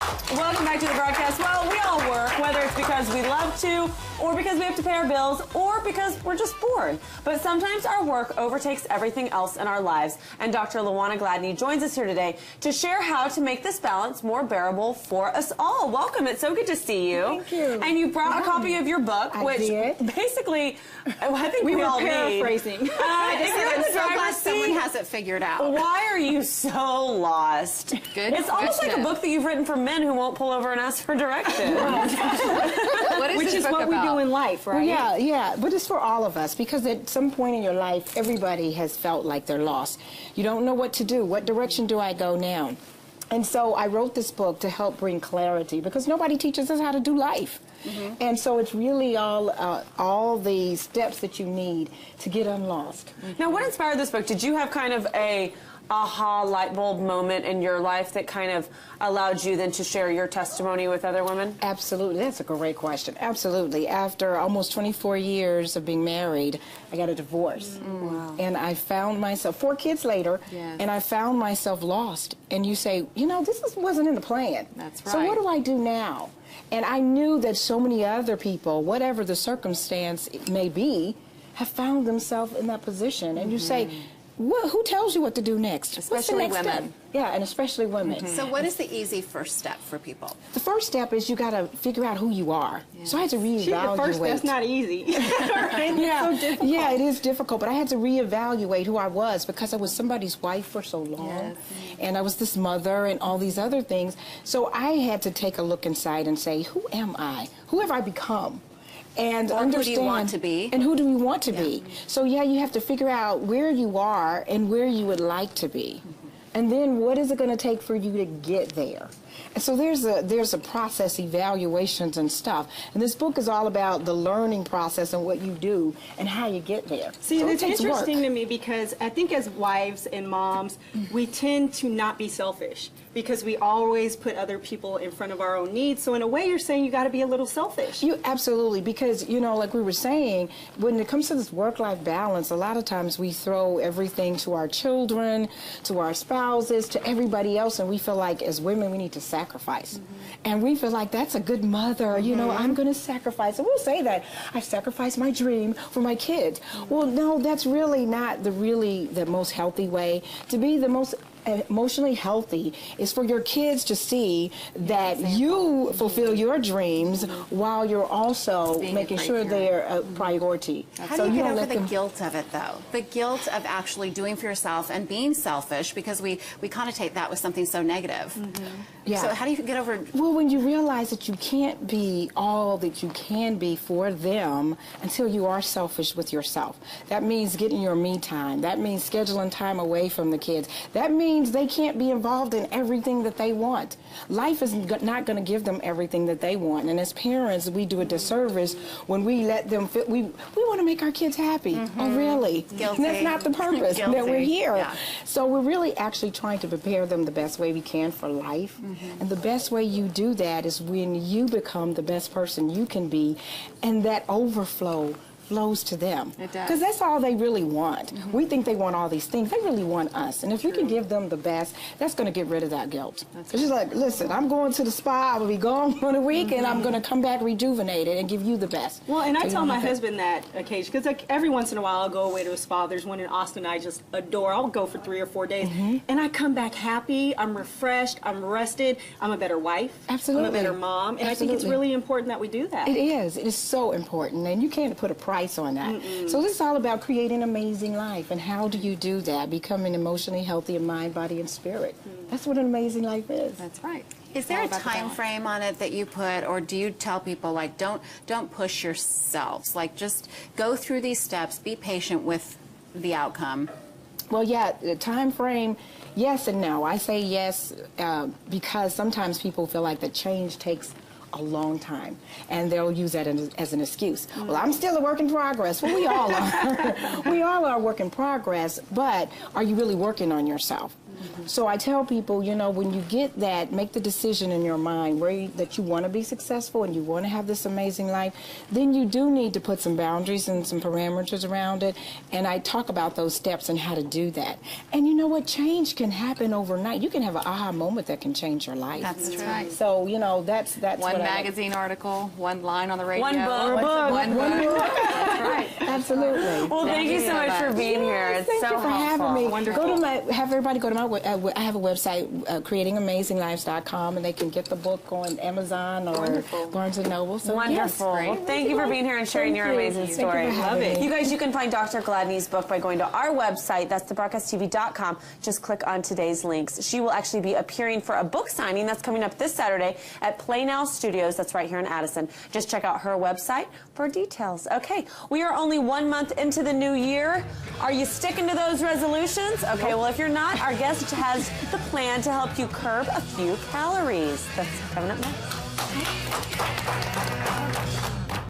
Welcome back to the broadcast. Well, we all work, whether it's because we love to, or because we have to pay our bills, or because we're just bored. But sometimes our work overtakes everything else in our lives. And Dr. Lawana Gladney joins us here today to share how to make this balance more bearable for us all. Welcome. It's so good to see you. Thank you. And you brought a copy of your book, which basically, I think we all paraphrasing. need. If you're in the so glad driver's someone seat, has it figured out. why are you so lost? Good It's almost like a question. book that you've written for men who won't pull over and ask for directions. What is Which this is book what about? we do in life, right? Well, yeah, but it's for all of us because at some point in your life, everybody has felt like they're lost. You don't know what to do. What direction do I go now? And so I wrote this book to help bring clarity because nobody teaches us how to do life. And so it's really all the steps that you need to get unlost. Now, what inspired this book? Did you have kind of a aha light bulb moment in your life that kind of allowed you then to share your testimony with other women? Absolutely. That's a great question. Absolutely. After almost 24 years of being married, I got a divorce. Wow. And I found myself, 4 kids later, Yes. and I found myself lost. And you say, you know, wasn't in the plan. That's So what right. do I do now? And I knew that so many other people, whatever the circumstance it may be, have found themselves in that position. And you say, who tells you what to do next? What's the Especially next women. step? Yeah, and especially women. So what is the easy first step for people? The first step is you got to figure out who you are. So I had to reevaluate. The first step's not easy. Right? Yeah, It's so difficult. yeah, it is difficult, but I had to reevaluate who I was because I was somebody's wife for so long, Yes. and I was this mother and all these other things. So I had to take a look inside and say, who am I? Who have I become? And Or who do understand you want to be? and who do we want to be. So yeah, you have to figure out where you are and where you would like to be, and then what is it going to take for you to get there. And so there's a process, evaluations and stuff. And this book is all about the learning process and what you do and how you get there. See, so and it's it takes interesting work. to me because I think as wives and moms, we tend to not be selfish because we always put other people in front of our own needs. So in a way, you're saying you got to be a little selfish. You absolutely, because you know, like we were saying, when it comes to this work-life balance, a lot of times we throw everything to our children, to our spouses, to everybody else, and we feel like as women we need to sacrifice. And we feel like that's a good mother, you know, I'm going to sacrifice. And we'll say that I sacrificed my dream for my kids. Well, no, that's really not the most healthy way. To be the most emotionally healthy is for your kids to see that you fulfill your dreams while you're also Being a making great sure parent. they're a priority. How do you get over the guilt of it, though? The guilt of actually doing for yourself and being selfish, because we connotate that with something so negative. Yeah. So how do you get over... Well, when you realize that you can't be all that you can be for them until you are selfish with yourself. That means getting your me time. That means scheduling time away from the kids. That means they can't be involved in everything that they want. Life is not going to give them everything that they want. And as parents, we do a disservice when we let them feel, we want to make our kids happy. Oh, really? Guilty. That's not the purpose that we're Guilty. here. Yeah. So we're really actually trying to prepare them the best way we can for life. And the best way you do that is when you become the best person you can be, and that overflow flows to them. It does. Because that's all they really want. We think they want all these things. They really want us. And if we can give them the best, that's going to get rid of that guilt. It's just like, listen, I'm going to the spa. I will be gone for a week, and I'm going to come back rejuvenated and give you the best. Well, and I So you tell don't my have to- husband that occasion because like every once in a while I'll go away to a spa. There's one in Austin I just adore. I'll go for 3 or 4 days, and I come back happy. I'm refreshed. I'm rested. I'm a better wife. Absolutely. I'm a better mom, and I think it's Absolutely. really important that we do that. It is. It is so important, and you can't put a price on that. So this is all about creating an amazing life, and how do you do that? Becoming emotionally healthy in mind, body, and spirit. That's what an amazing life is. That's right. Is there a about the time balance. frame on it that you put, or do you tell people, like, don't push yourselves? Like, just go through these steps, be patient with the outcome. Well, yeah, the time frame, yes and no. I say yes because sometimes people feel like the change takes a long time, and they'll use that as an excuse. Well, I'm still a work in progress. Well, we all are. We all are a work in progress, but are you really working on yourself? So I tell people, you know, when you get that, make the decision in your mind that you want to be successful and you want to have this amazing life, then you do need to put some boundaries and some parameters around it. And I talk about those steps and how to do that. And you know what? Change can happen overnight. You can have an aha moment that can change your life. That's true. So, you know, that's one magazine article, one line on the radio. One book. One book. That's right. Absolutely. Well, thank you so much for being here. It's Thank so you for helpful. having me. Wonderful. Have everybody go to my I have a website, creatingamazing.lives.com, and they can get the book on Amazon or Barnes & Noble. So, Wonderful. Yes. Well, thank you for being here and sharing your amazing story. Love it. You guys, you can find Dr. Gladney's book by going to our website. That's thebroadcasttv.com. Just click on today's links. She will actually be appearing for a book signing that's coming up this Saturday at Play Now Studios. That's right here in Addison. Just check out her website for details. Okay, we are only 1 month into the new year. Are you sticking to those resolutions? Okay, well, if you're not, our guest has the plan to help you curb a few calories. That's coming up next.